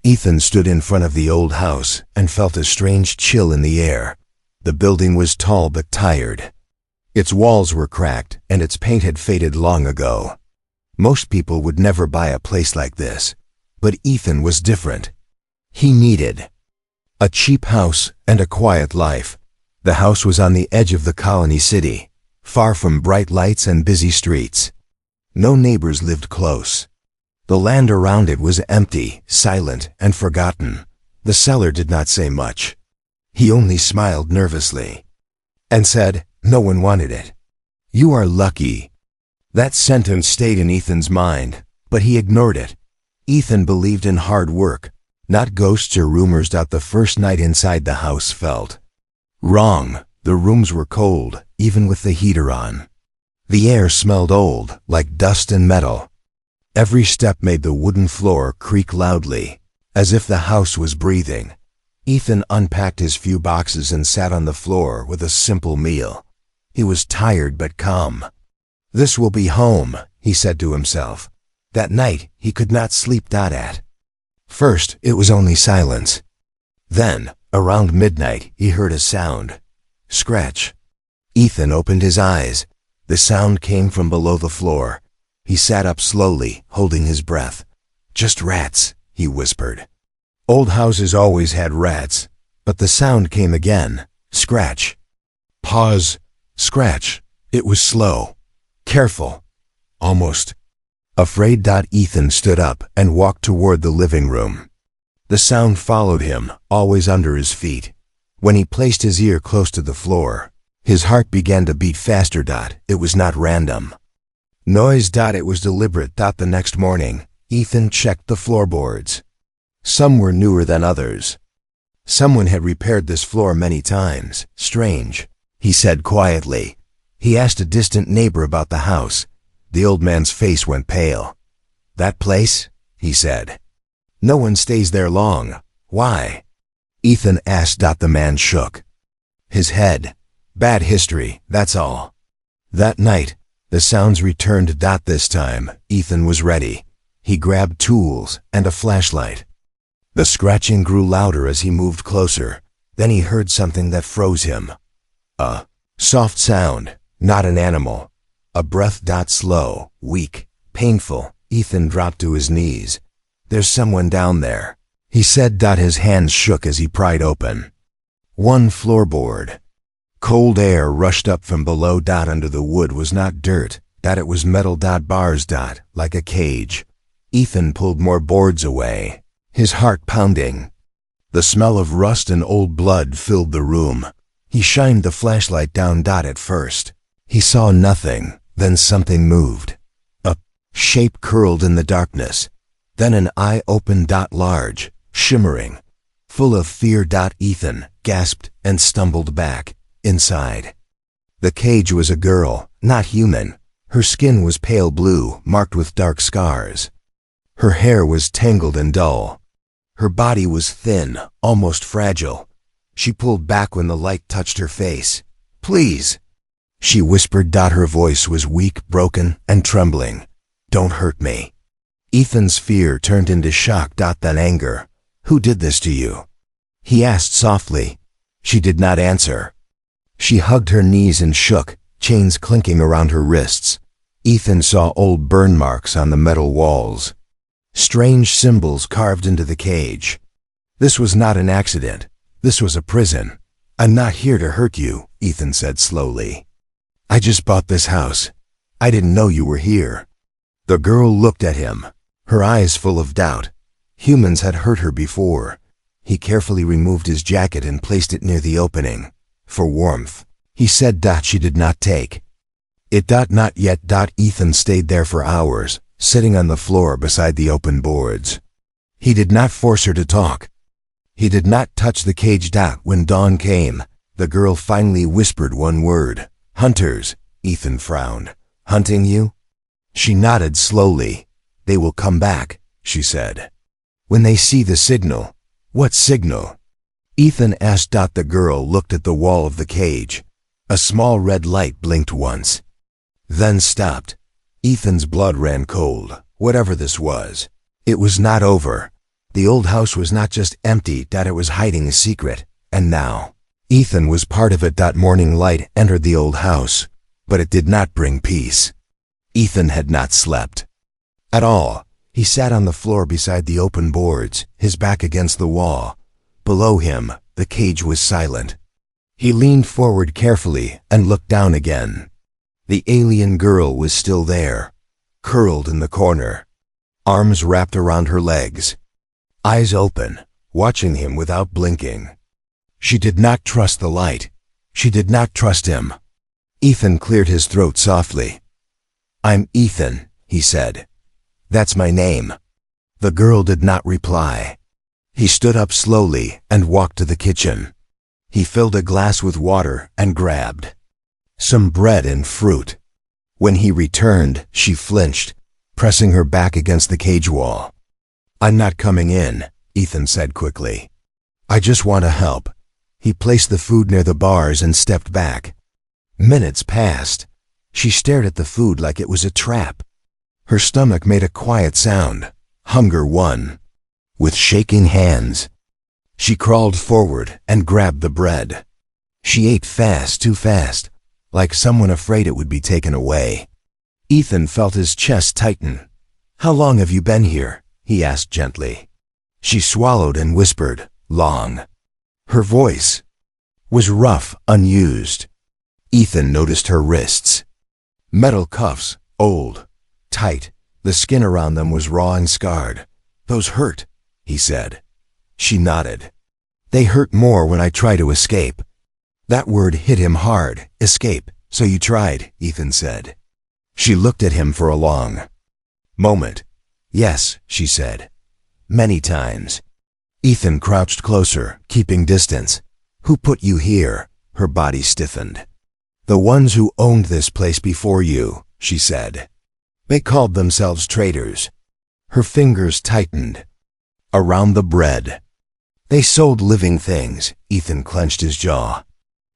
Ethan stood in front of the old house and felt a strange chill in the air. The building was tall but tired. Its walls were cracked and its paint had faded long ago. Most people would never buy a place like this, but Ethan was different. He needed a cheap house and a quiet life. The house was on the edge of the colony city, far from bright lights and busy streets. No neighbors lived close. The land around it was empty, silent, and forgotten. The seller did not say much. He only smiled nervously and said, "No one wanted it." "You are lucky." That sentence stayed in Ethan's mind, but he ignored it. Ethan believed in hard work, not ghosts or rumors. The first night inside the house felt wrong. The rooms were cold, even with the heater on. The air smelled old, like dust and metal. Every step made the wooden floor creak loudly, as if the house was breathing. Ethan unpacked his few boxes and sat on the floor with a simple meal. He was tired but calm. "This will be home," he said to himself. That night, he could not sleep. At first, it was only silence. Then, around midnight, he heard a sound. Scratch. Ethan opened his eyes. The sound came from below the floor. He sat up slowly, holding his breath. "Just rats," he whispered. Old houses always had rats, but the sound came again. Scratch. Pause. Scratch. It was slow. Careful. Almost afraid. Ethan stood up and walked toward the living room. The sound followed him, always under his feet. When he placed his ear close to the floor, his heart began to beat faster. It was not random noise. It was deliberate. The next morning, Ethan checked the floorboards. Some were newer than others. Someone had repaired this floor many times. Strange, he said quietly. He asked a distant neighbor about the house. The old man's face went pale. "That place?" he said. "No one stays there long. Why?" Ethan asked. The man shook his head. "Bad history, that's all." That night, the sounds returned. This time, Ethan was ready. He grabbed tools and a flashlight. The scratching grew louder as he moved closer. Then he heard something that froze him. A soft sound, not an animal. A breath. Slow, weak, painful. Ethan dropped to his knees. "There's someone down there," he said. His hands shook as he pried open one floorboard. Cold air rushed up from below. Under the wood was not dirt. It was metal. Bars. Like a cage. Ethan pulled more boards away, his heart pounding. The smell of rust and old blood filled the room. He shined the flashlight down. At first, he saw nothing. Then something moved. A shape curled in the darkness. Then an eye opened. Large, shimmering, full of fear. Ethan gasped and stumbled back. Inside the cage was a girl, not human. Her skin was pale blue, marked with dark scars. Her hair was tangled and dull. Her body was thin, almost fragile. She pulled back when the light touched her face. "Please," she whispered. Her voice was weak, broken, and trembling. "Don't hurt me." Ethan's fear turned into shock. Then anger. "Who did this to you?" he asked softly. She did not answer. She hugged her knees and shook, chains clinking around her wrists. Ethan saw old burn marks on the metal walls. Strange symbols carved into the cage. This was not an accident. This was a prison. "I'm not here to hurt you," Ethan said slowly. "I just bought this house. I didn't know you were here." The girl looked at him, her eyes full of doubt. Humans had hurt her before. He carefully removed his jacket and placed it near the opening. "For warmth," he said. She did not take it. Not yet. Ethan stayed there for hours, sitting on the floor beside the open boards. He did not force her to talk. He did not touch the cage. When dawn came, the girl finally whispered one word. "Hunters." Ethan frowned. "Hunting you?" She nodded slowly. "They will come back," she said. "When they see the signal." "What signal?" Ethan asked. The girl looked at the wall of the cage. A small red light blinked once, then stopped. Ethan's blood ran cold. Whatever this was, it was not over. The old house was not just empty, it was hiding a secret, and now Ethan was part of it. Morning light entered the old house, but it did not bring peace. Ethan had not slept at all. He sat on the floor beside the open boards, his back against the wall. Below him, the cage was silent. He leaned forward carefully and looked down again. The alien girl was still there, curled in the corner, arms wrapped around her legs, eyes open, watching him without blinking. She did not trust the light. She did not trust him. Ethan cleared his throat softly. "I'm Ethan," he said. "That's my name." The girl did not reply. He stood up slowly and walked to the kitchen. He filled a glass with water and grabbed some bread and fruit. When he returned, she flinched, pressing her back against the cage wall. "I'm not coming in," Ethan said quickly. "I just want to help." He placed the food near the bars and stepped back. Minutes passed. She stared at the food like it was a trap. Her stomach made a quiet sound. Hunger won. With shaking hands, she crawled forward and grabbed the bread. She ate fast, too fast, like someone afraid it would be taken away. Ethan felt his chest tighten. "How long have you been here?" he asked gently. She swallowed and whispered, "Long." Her voice was rough, unused. Ethan noticed her wrists. Metal cuffs, old, tight. The skin around them was raw and scarred. "Those hurt," he said. She nodded. "They hurt more when I try to escape." That word hit him hard. "Escape. So you tried," Ethan said. She looked at him for a long moment. "Yes," she said. "Many times." Ethan crouched closer, keeping distance. "Who put you here?" Her body stiffened. "The ones who owned this place before you," she said. "They called themselves traitors." Her fingers tightened around the bread. "They sold living things." Ethan clenched his jaw.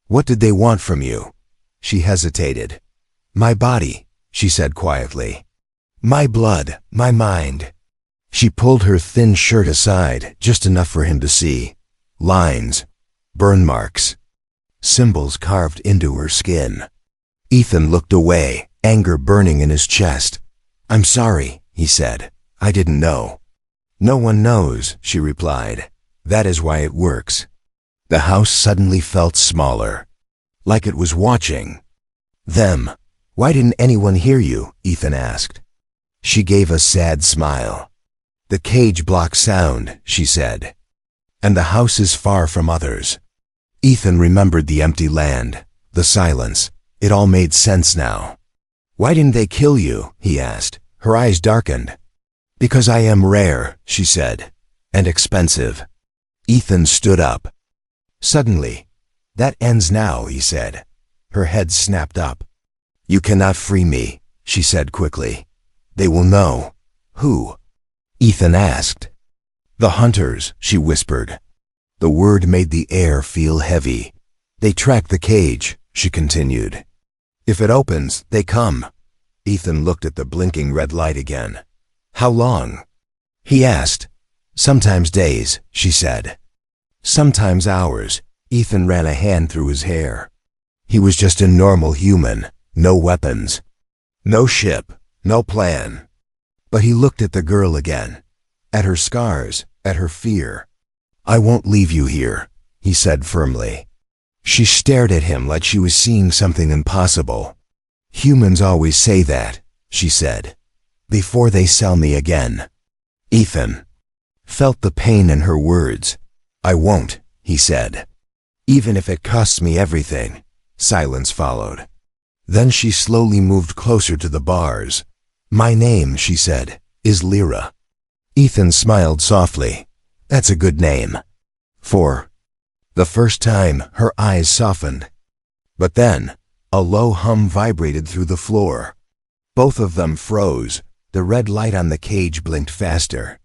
"What did they want from you?" She hesitated. "My body," she said quietly. "My blood, my mind." She pulled her thin shirt aside, just enough for him to see. Lines, burn marks, symbols carved into her skin. Ethan looked away, anger burning in his chest. "I'm sorry," he said. "I didn't know." "No one knows," she replied. "That is why it works." The house suddenly felt smaller, like it was watching them. "Why didn't anyone hear you?" Ethan asked. She gave a sad smile. "The cage blocks sound," she said. "And the house is far from others." Ethan remembered the empty land, the silence. It all made sense now. "Why didn't they kill you?" he asked. Her eyes darkened. "Because I am rare," she said, "and expensive." Ethan stood up. Suddenly, "That ends now," he said. Her head snapped up. "You cannot free me," she said quickly. "They will know." "Who?" Ethan asked. "The hunters," she whispered. The word made the air feel heavy. "They track the cage," she continued. "If it opens, they come." Ethan looked at the blinking red light again. "How long?" he asked. "Sometimes days," she said. "Sometimes hours." Ethan ran a hand through his hair. He was just a normal human, no weapons, no ship, no plan. But he looked at the girl again, at her scars, at her fear. "I won't leave you here," he said firmly. She stared at him like she was seeing something impossible. "Humans always say that," she said, "before they sell me again." Ethan felt the pain in her words. "I won't," he said. "Even if it costs me everything." Silence followed. Then she slowly moved closer to the bars. "My name," she said, "is Lyra." Ethan smiled softly. "That's a good name." For the first time, her eyes softened. But then, a low hum vibrated through the floor. Both of them froze. The red light on the cage blinked faster.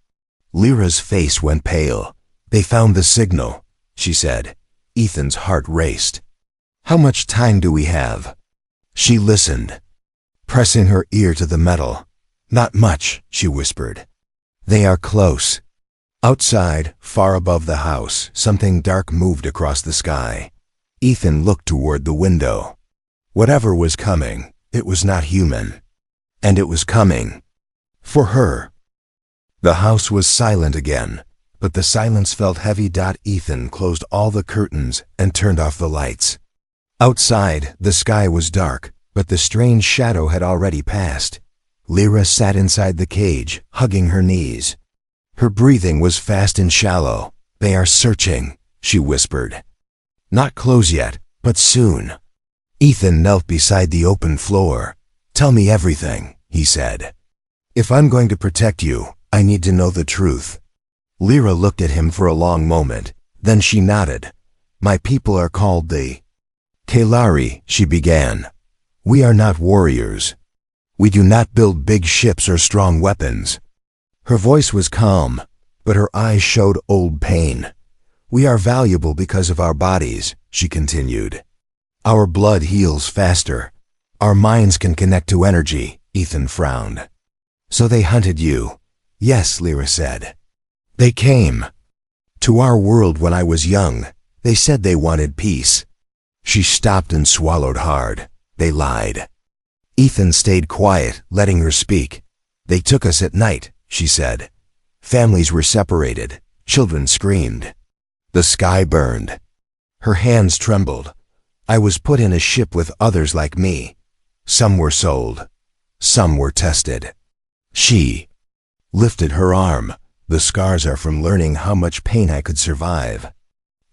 Lyra's face went pale. "They found the signal," she said. Ethan's heart raced. "How much time do we have?" She listened, pressing her ear to the metal. "Not much," she whispered. "They are close." Outside, far above the house, something dark moved across the sky. Ethan looked toward the window. Whatever was coming, it was not human. And it was coming. For her. The house was silent again, but the silence felt heavy. Ethan closed all the curtains and turned off the lights. Outside, the sky was dark, but the strange shadow had already passed. Lyra sat inside the cage, hugging her knees. Her breathing was fast and shallow. "They are searching," she whispered. "Not close yet, but soon." Ethan knelt beside the open floor. "Tell me everything," he said. "If I'm going to protect you, I need to know the truth." Lyra looked at him for a long moment. Then she nodded. "My people are called the Kalari," she began. "We are not warriors. We do not build big ships or strong weapons." Her voice was calm, but her eyes showed old pain. "We are valuable because of our bodies," she continued. "Our blood heals faster. Our minds can connect to energy." Ethan frowned. "So they hunted you?" "Yes," Lyra said. "They came to our world when I was young. They said they wanted peace." She stopped and swallowed hard. "They lied." Ethan stayed quiet, letting her speak. "They took us at night," she said. "Families were separated. Children screamed. The sky burned." Her hands trembled. "I was put in a ship with others like me. Some were sold. Some were tested." She lifted her arm. "The scars are from learning how much pain I could survive."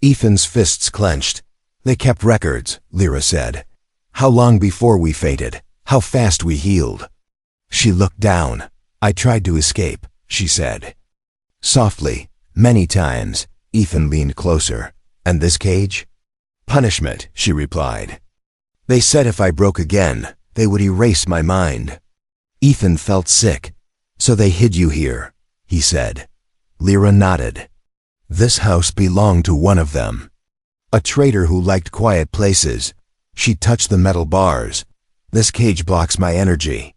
Ethan's fists clenched. "They kept records," Lyra said. "How long before we fainted. How fast we healed." She looked down. "I tried to escape," she said. Softly, many times. Ethan leaned closer. "And this cage?" "Punishment," she replied. "They said if I broke again, they would erase my mind." Ethan felt sick. "So they hid you here," he said. Lyra nodded. "This house belonged to one of them. A traitor who liked quiet places." She touched the metal bars. "This cage blocks my energy.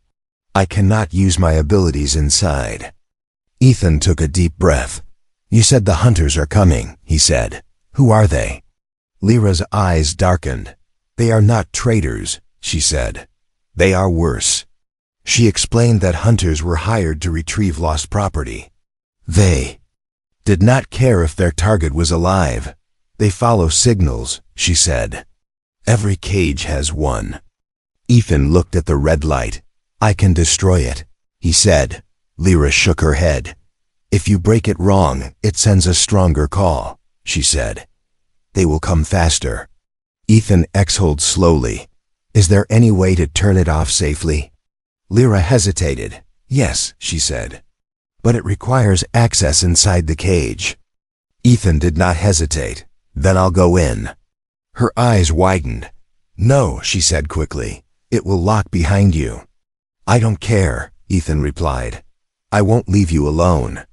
I cannot use my abilities inside." Ethan took a deep breath. "You said the hunters are coming," he said. "Who are they?" Lyra's eyes darkened. "They are not traitors," she said. "They are worse." She explained that hunters were hired to retrieve lost property. They did not care if their target was alive. "They follow signals," she said. "Every cage has one." Ethan looked at the red light. "I can destroy it," he said. Lyra shook her head. "If you break it wrong, it sends a stronger call," she said. "They will come faster." Ethan exhaled slowly. "Is there any way to turn it off safely?" Lyra hesitated. "Yes," she said. "But it requires access inside the cage." Ethan did not hesitate. "Then I'll go in." Her eyes widened. "No," she said quickly. "It will lock behind you." "I don't care," Ethan replied. "I won't leave you alone."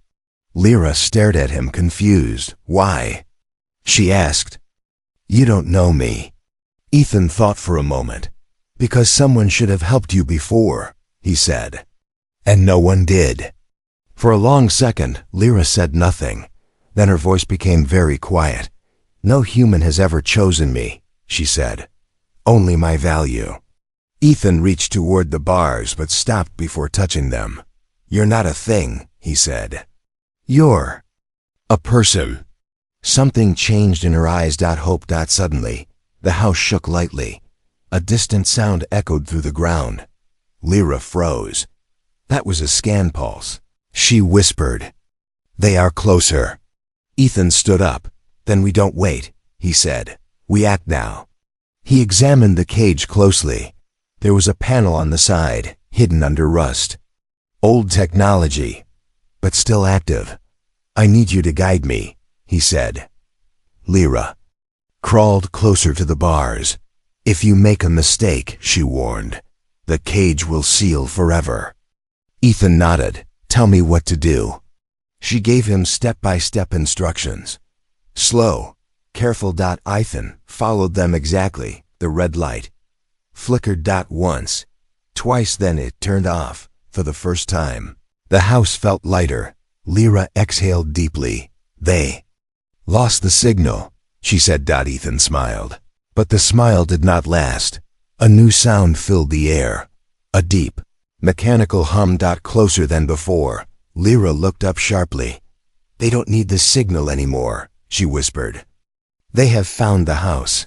Lyra stared at him confused. "Why?" she asked. "You don't know me." Ethan thought for a moment. "Because someone should have helped you before," he said. "And no one did." For a long second, Lyra said nothing. Then her voice became very quiet. "No human has ever chosen me," she said. "Only my value." Ethan reached toward the bars but stopped before touching them. "You're not a thing," he said. "You're a person." Something changed in her eyes. Hope. Suddenly, the house shook lightly. A distant sound echoed through the ground. Lyra froze. That was a scan pulse. She whispered, "They are closer." Ethan stood up. "Then we don't wait," he said. "We act now." He examined the cage closely. There was a panel on the side, hidden under rust. Old technology, but still active. "I need you to guide me," he said. Lyra crawled closer to the bars. "If you make a mistake," she warned, "the cage will seal forever." Ethan nodded. "Tell me what to do." She gave him step-by-step instructions. Slow, careful. Ethan followed them exactly. The red light flickered. Once, twice, then it turned off. For the first time, the house felt lighter. Lyra exhaled deeply. They lost the signal, she said. Ethan smiled. But the smile did not last. A new sound filled the air. A deep, mechanical hum. Closer than before. Lyra looked up sharply. They don't need the signal anymore, she whispered. They have found the house.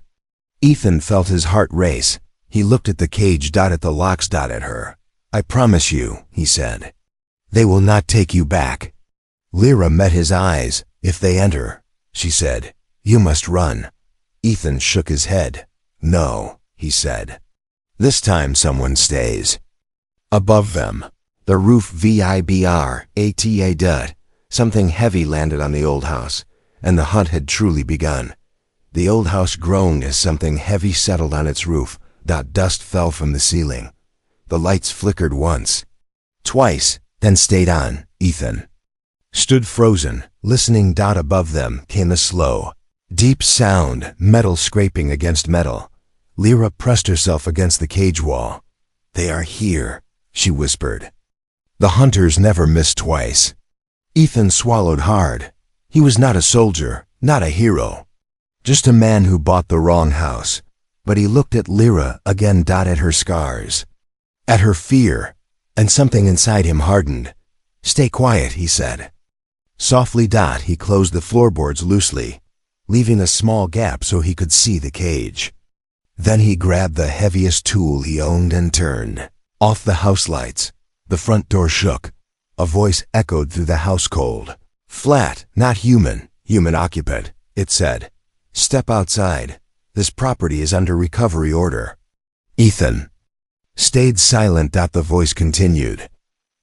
Ethan felt his heart race. He looked at the cage. At the locks. At her. I promise you, he said. They will not take you back. Lyra met his eyes. If they enter, she said, you must run. Ethan shook his head. No, he said. This time someone stays. Above them, the roof vibrata. Something heavy landed on the old house, and the hunt had truly begun. The old house groaned as something heavy settled on its roof. Dust fell from the ceiling. The lights flickered once, twice, then stayed on. Ethan stood frozen, listening. Above them came a slow, deep sound, metal scraping against metal. Lyra pressed herself against the cage wall. They are here, she whispered. The hunters never miss twice. Ethan swallowed hard. He was not a soldier, not a hero, just a man who bought the wrong house. But he looked at Lyra again. At her scars, at her fear, and something inside him hardened. Stay quiet, he said. Softly. He closed the floorboards loosely, leaving a small gap so he could see the cage. Then he grabbed the heaviest tool he owned and turned off the house lights. The front door shook. A voice echoed through the house. Cold, flat, not human. Human occupant, it said. Step outside. This property is under recovery order. Ethan stayed silent. The voice continued.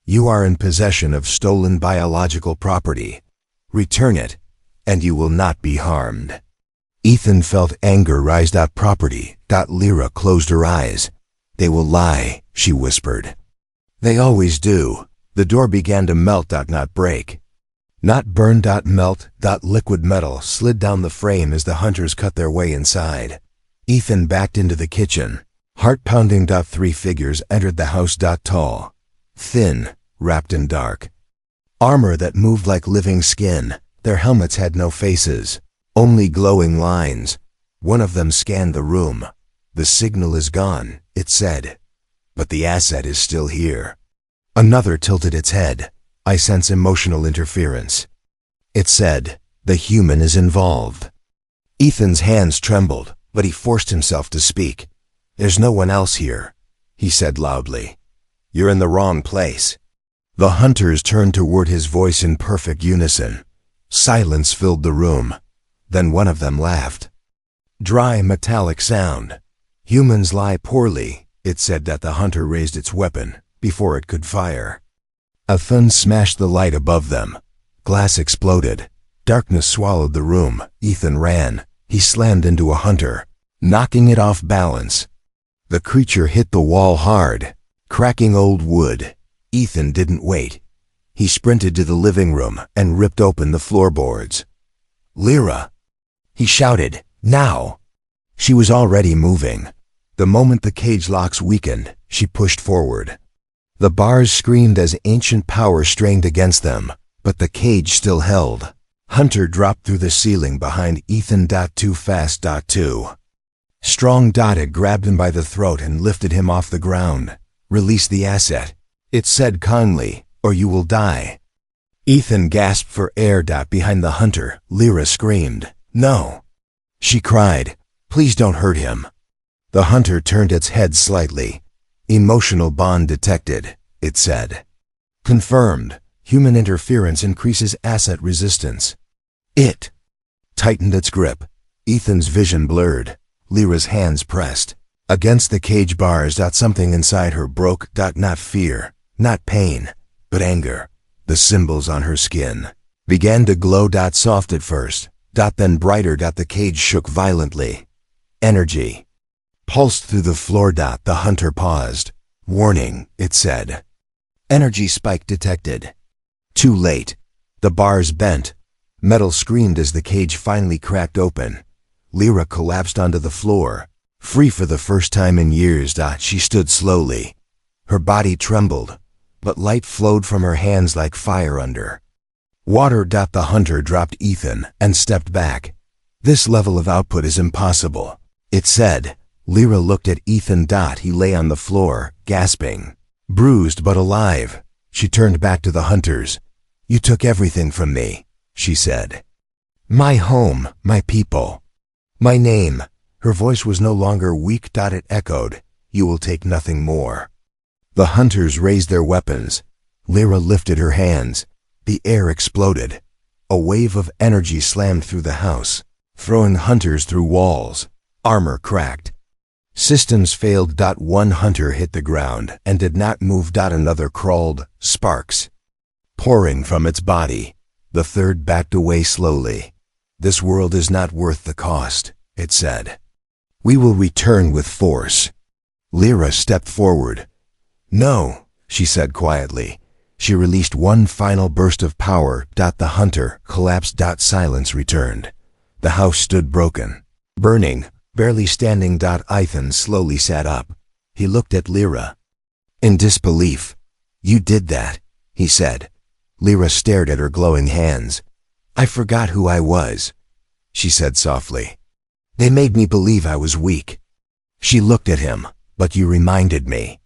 You are in possession of stolen biological property. Return it, and you will not be harmed. Ethan felt anger rise. Property. Lyra closed her eyes. They will lie, she whispered. They always do. The door began to melt. Not break. Not burn. Melt. Liquid metal slid down the frame as the hunters cut their way inside. Ethan backed into the kitchen. Heart pounding. 3 figures entered the house. Tall, thin, wrapped in dark armor that moved like living skin. Their helmets had no faces, only glowing lines. One of them scanned the room. The signal is gone, it said, but the asset is still here. Another tilted its head. I sense emotional interference. It said, the human is involved. Ethan's hands trembled, but he forced himself to speak. There's no one else here, he said loudly. You're in the wrong place. The hunters turned toward his voice in perfect unison. Silence filled the room. Then one of them laughed. Dry, metallic sound. Humans lie poorly, it said. The hunter raised its weapon before it could fire. A thud smashed the light above them. Glass exploded. Darkness swallowed the room. Ethan ran. He slammed into a hunter, knocking it off balance. The creature hit the wall hard, cracking old wood. Ethan didn't wait. He sprinted to the living room and ripped open the floorboards. Lyra! He shouted, now! She was already moving. The moment the cage locks weakened, she pushed forward. The bars screamed as ancient power strained against them, but the cage still held. Hunter dropped through the ceiling behind Ethan. Too fast. Too strong. Had grabbed him by the throat and lifted him off the ground. Release the asset, it said kindly, or you will die. Ethan gasped for air. Behind the hunter, Lyra screamed, no! She cried, please don't hurt him. The hunter turned its head slightly. Emotional bond detected, it said. Confirmed. Human interference increases asset resistance. It tightened its grip. Ethan's vision blurred. Lyra's hands pressed against the cage bars. Something inside her broke. Not fear, not pain, but anger. The symbols on her skin began to glow. Soft at first, then brighter. The cage shook violently. Energy pulsed through the floor. The hunter paused. Warning, it said. Energy spike detected. Too late. The bars bent. Metal screamed as the cage finally cracked open. Lyra collapsed onto the floor. Free for the first time in years. She stood slowly. Her body trembled, but light flowed from her hands like fire under Water. The hunter dropped Ethan and stepped back. This level of output is impossible, it said. Lyra looked at Ethan. He lay on the floor, gasping. Bruised but alive. She turned back to the hunters. You took everything from me, she said. My home, my people, my name. Her voice was no longer weak. It echoed. You will take nothing more. The hunters raised their weapons. Lyra lifted her hands. The air exploded. A wave of energy slammed through the house, throwing hunters through walls. Armor cracked. Systems failed. One hunter hit the ground and did not move. Another crawled, sparks pouring from its body. The third backed away slowly. This world is not worth the cost, it said. We will return with force. Lyra stepped forward. No, she said quietly. She released one final burst of power. The hunter collapsed. Silence returned. The house stood broken, burning, barely standing. Ethan slowly sat up. He looked at Lyra in disbelief. You did that, he said. Lyra stared at her glowing hands. I forgot who I was, she said softly. They made me believe I was weak. She looked at him. But you reminded me.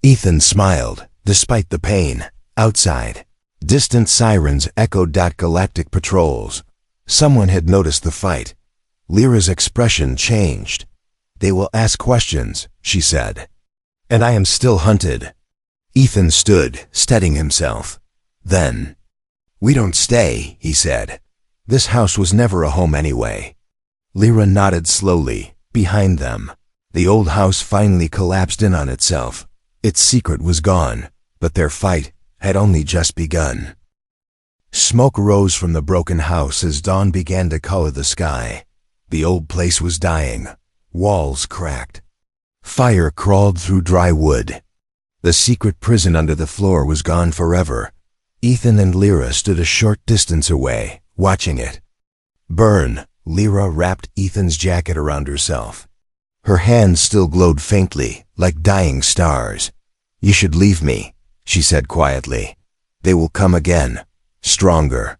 Ethan smiled, despite the pain. Outside, distant sirens echoed. Galactic patrols. Someone had noticed the fight. Lyra's expression changed. They will ask questions, she said. And I am still hunted. Ethan stood, steadying himself. Then, we don't stay, he said. This house was never a home anyway. Lyra nodded slowly. Behind them, the old house finally collapsed in on itself. Its secret was gone, but their fight had only just begun. Smoke rose from the broken house as dawn began to color the sky. The old place was dying. Walls cracked. Fire crawled through dry wood. The secret prison under the floor was gone forever. Ethan and Lyra stood a short distance away, watching it burn. Lyra wrapped Ethan's jacket around herself. Her hands still glowed faintly, like dying stars. You should leave me, she said quietly. They will come again, stronger.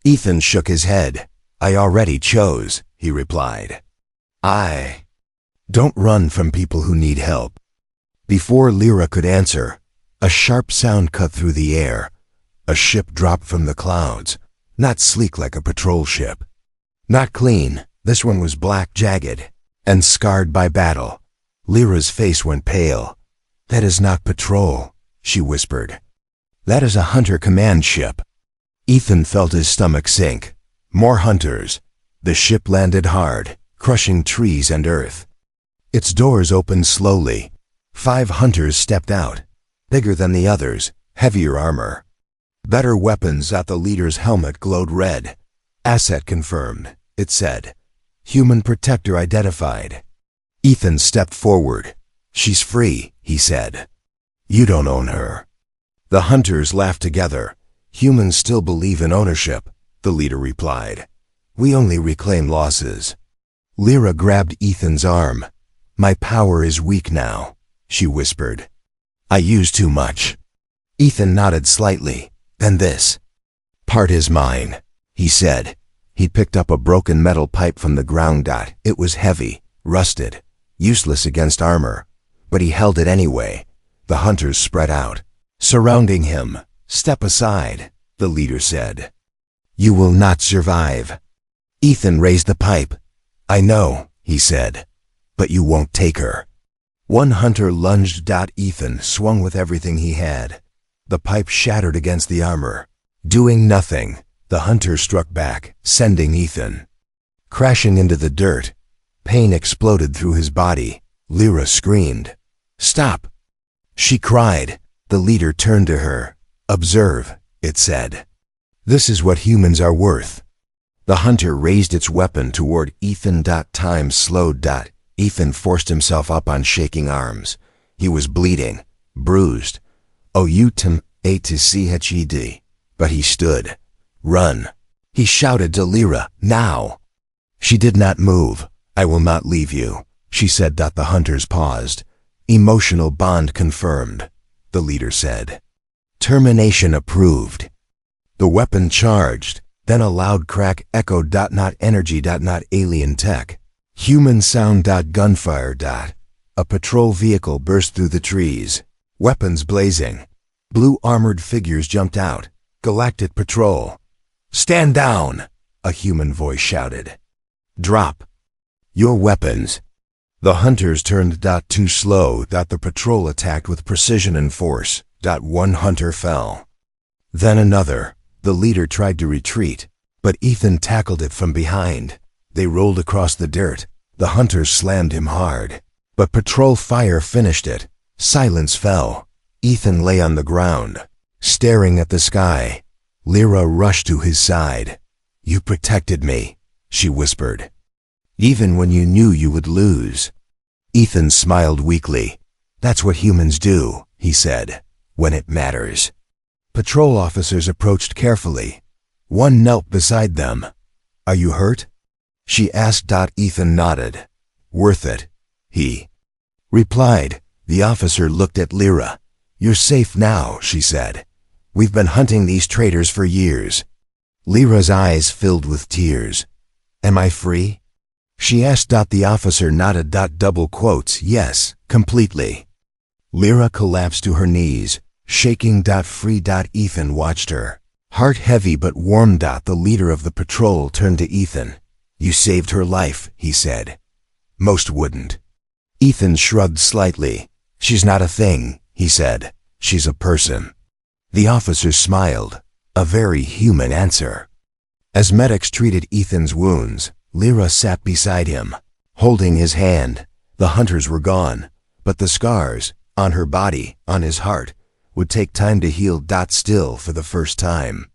Ethan shook his head. I already chose, he replied. Don't run from people who need help. Before Lyra could answer, a sharp sound cut through the air. A ship dropped from the clouds, not sleek like a patrol ship. Not clean, this one was black, jagged, and scarred by battle. Lyra's face went pale. That is not patrol, she whispered. That is a hunter command ship. Ethan felt his stomach sink. More hunters. The ship landed hard, crushing trees and earth. Its doors opened slowly. 5 hunters stepped out, bigger than the others, heavier armor. Better weapons. The leader's helmet glowed red. Asset confirmed, it said. Human protector identified. Ethan stepped forward. She's free, he said. You don't own her. The hunters laughed together. Humans still believe in ownership, the leader replied. We only reclaim losses. Lyra grabbed Ethan's arm. My power is weak now, she whispered. I used too much. Ethan nodded slightly. Then this part is mine, he said. He picked up a broken metal pipe from the ground. It was heavy, rusted, useless against armor, but he held it anyway. The hunters spread out, surrounding him. Step aside, the leader said. You will not survive. Ethan raised the pipe. I know, he said, but you won't take her. One hunter lunged. Ethan swung with everything he had. The pipe shattered against the armor. Doing nothing, the hunter struck back, sending Ethan crashing into the dirt. Pain exploded through his body. Lyra screamed. Stop! She cried. The leader turned to her. Observe, it said. This is what humans are worth. The hunter raised its weapon toward Ethan. Time slowed. Ethan forced himself up on shaking arms. He was bleeding, bruised. O-U-T-M-A-T-C-H-E-D. But he stood. Run. He shouted to Lyra, now. She did not move. I will not leave you, she said. The hunters paused. Emotional bond confirmed, the leader said. Termination approved. The weapon charged, then a loud crack echoed. Not energy. Not alien tech. Human sound. Gunfire. A patrol vehicle burst through the trees, weapons blazing. Blue armored figures jumped out. Galactic patrol. "Stand down!" a human voice shouted. "Drop your weapons." The hunters turned. Too slow. The patrol attacked with precision and force. One hunter fell. Then another. The leader tried to retreat, but Ethan tackled it from behind. They rolled across the dirt. The hunters slammed him hard, but patrol fire finished it. Silence fell. Ethan lay on the ground, staring at the sky. Lyra rushed to his side. "You protected me," she whispered, "even when you knew you would lose." Ethan smiled weakly. "That's what humans do," he said, "when it matters." Patrol officers approached carefully. One knelt beside them. "Are you hurt?" she asked. Ethan nodded. "Worth it," he replied. The officer looked at Lyra. "You're safe now," she said. "We've been hunting these traitors for years." Lyra's eyes filled with tears. "Am I free?" she asked. The officer nodded. Double quotes, "Yes, completely." Lyra collapsed to her knees, shaking. Free. Ethan watched her, heart heavy but warm. The leader of the patrol turned to Ethan. "You saved her life," he said. "Most wouldn't." Ethan shrugged slightly. "She's not a thing," he said. "She's a person." The officer smiled. A very human answer. As medics treated Ethan's wounds, Lyra sat beside him, holding his hand. The hunters were gone, but the scars, on her body, on his heart, would take time to heal. Still, for the first time,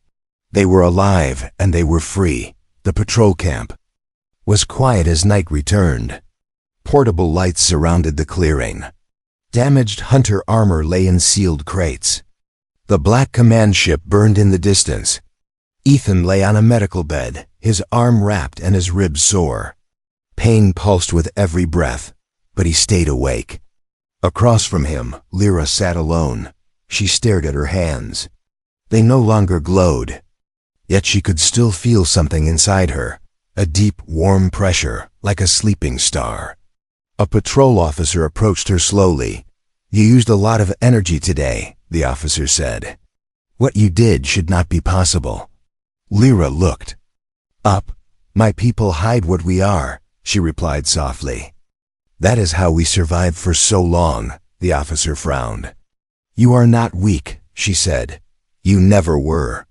they were alive and they were free. The patrol camp was quiet as night returned. Portable lights surrounded the clearing. Damaged hunter armor lay in sealed crates. The black command ship burned in the distance. Ethan lay on a medical bed, his arm wrapped and his ribs sore. Pain pulsed with every breath, but he stayed awake. Across from him, Lyra sat alone. She stared at her hands. They no longer glowed, yet she could still feel something inside her, a deep, warm pressure, like a sleeping star. A patrol officer approached her slowly. "You used a lot of energy today," the officer said. "What you did should not be possible." Lyra looked up. "My people hide what we are," she replied softly. "That is how we survived for so long," the officer frowned. "You are not weak," she said. "You never were."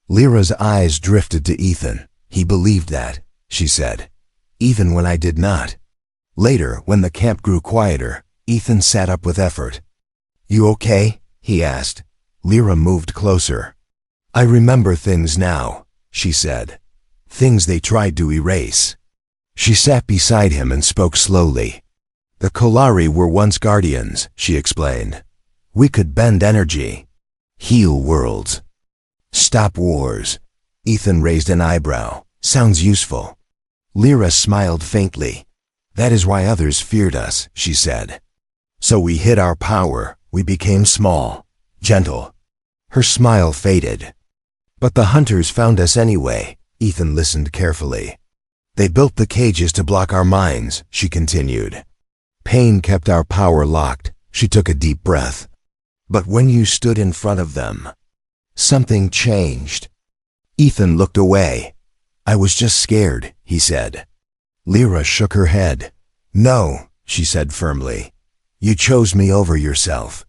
Lyra's eyes drifted to Ethan. "He believed that," she said, "even when I did not." Later, when the camp grew quieter, Ethan sat up with effort. "You okay?" he asked. Lyra moved closer. "I remember things now," she said. "Things they tried to erase." She sat beside him and spoke slowly. "The Kolari were once guardians," she explained. "We could bend energy, heal worlds, stop wars." Ethan raised an eyebrow. "Sounds useful." Lyra smiled faintly. "That is why others feared us," she said. "So we hid our power. We became small, gentle." Her smile faded. "But the hunters found us anyway." Ethan listened carefully. "They built the cages to block our minds," she continued. "Pain kept our power locked." She took a deep breath. "But when you stood in front of them, something changed." Ethan looked away. "I was just scared," he said. Lyra shook her head. "No," she said firmly. "You chose me over yourself."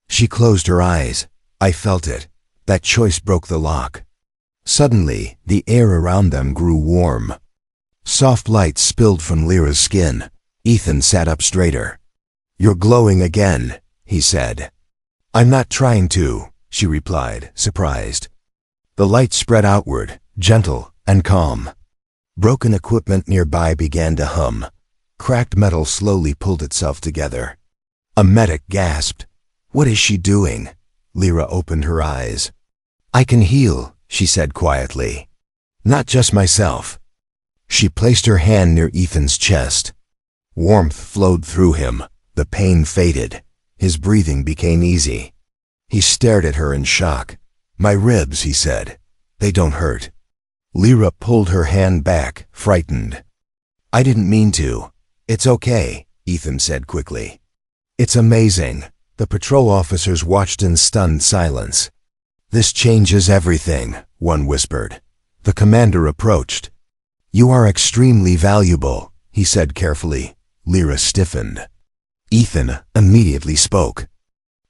She closed her eyes. "I felt it. That choice broke the lock." Suddenly, the air around them grew warm. Soft light spilled from Lyra's skin. Ethan sat up straighter. "You're glowing again," he said. "I'm not trying to," she replied, surprised. The light spread outward, gentle and calm. Broken equipment nearby began to hum. Cracked metal slowly pulled itself together. A medic gasped. "What is she doing?" Lyra opened her eyes. "I can heal," she said quietly. "Not just myself." She placed her hand near Ethan's chest. Warmth flowed through him. The pain faded. His breathing became easy. He stared at her in shock. "My ribs," he said. They don't hurt. Lyra pulled her hand back, frightened. I didn't mean to. It's okay, Ethan said quickly. It's amazing. The patrol officers watched in stunned silence. This changes everything, one whispered. The commander approached. You are extremely valuable, he said carefully. Lyra stiffened. Ethan immediately spoke.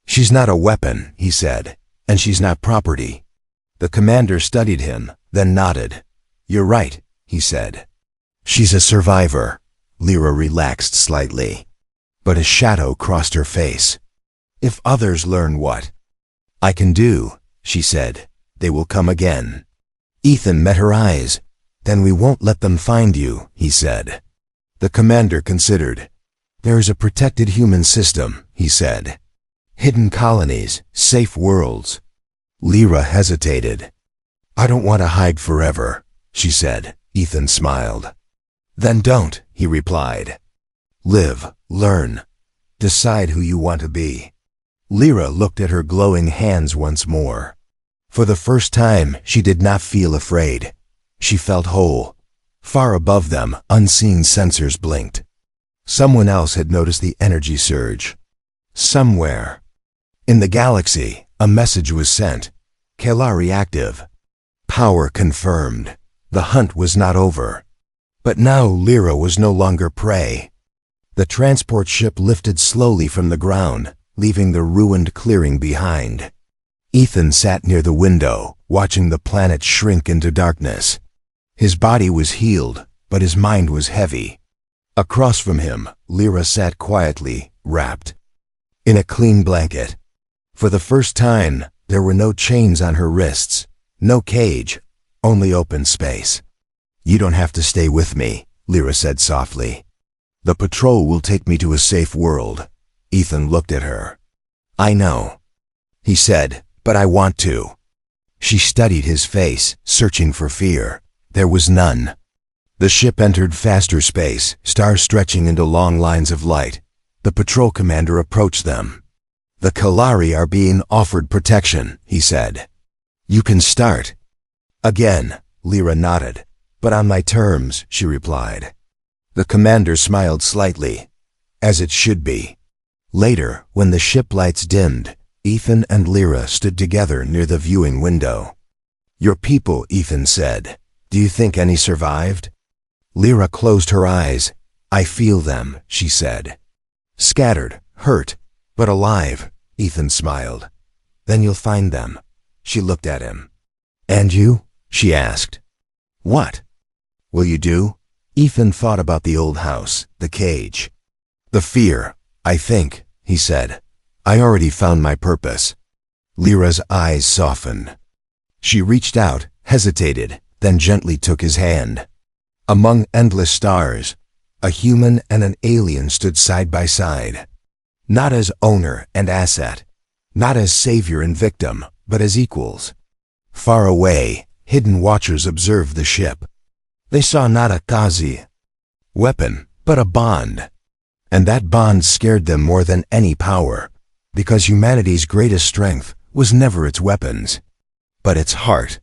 She's not a weapon, he said, and she's not property. The commander studied him, then nodded. You're right, he said. She's a survivor. Lyra relaxed slightly. But a shadow crossed her face. If others learn what I can do, she said, they will come again. Ethan met her eyes. Then we won't let them find you, he said. The commander considered. There is a protected human system, he said. Hidden colonies, safe worlds. Lyra hesitated. I don't want to hide forever, she said. Ethan smiled. Then don't, he replied. Live, learn, decide who you want to be. Lyra looked at her glowing hands once more. For the first time, she did not feel afraid. She felt whole. Far above them, unseen sensors blinked. Someone else had noticed the energy surge. Somewhere in the galaxy, a message was sent. Kalari active. Power confirmed. The hunt was not over. But now Lyra was no longer prey. The transport ship lifted slowly from the ground, leaving the ruined clearing behind. Ethan sat near the window, watching the planet shrink into darkness. His body was healed, but his mind was heavy. Across from him, Lyra sat quietly, wrapped in a clean blanket. For the first time, there were no chains on her wrists, no cage, only open space. You don't have to stay with me, Lyra said softly. The patrol will take me to a safe world. Ethan looked at her. I know, he said, but I want to. She studied his face, searching for fear. There was none. The ship entered faster space, stars stretching into long lines of light. The patrol commander approached them. The Kalari are being offered protection, he said. You can start. Again, Lyra nodded. But on my terms, she replied. The commander smiled slightly, as it should be. Later, when the ship lights dimmed, Ethan and Lyra stood together near the viewing window. Your people, Ethan said. Do you think any survived? Lyra closed her eyes. I feel them, she said. Scattered, hurt, but alive, Ethan smiled. Then you'll find them. She looked at him. And you? She asked. What will you do? Ethan thought about the old house, the cage. The fear, I think, he said. I already found my purpose. Lyra's eyes softened. She reached out, hesitated, then gently took his hand. Among endless stars, a human and an alien stood side by side. Not as owner and asset, not as savior and victim, but as equals. Far away, hidden watchers observed the ship. They saw not a Kazi weapon, but a bond. And that bond scared them more than any power, because humanity's greatest strength was never its weapons, but its heart.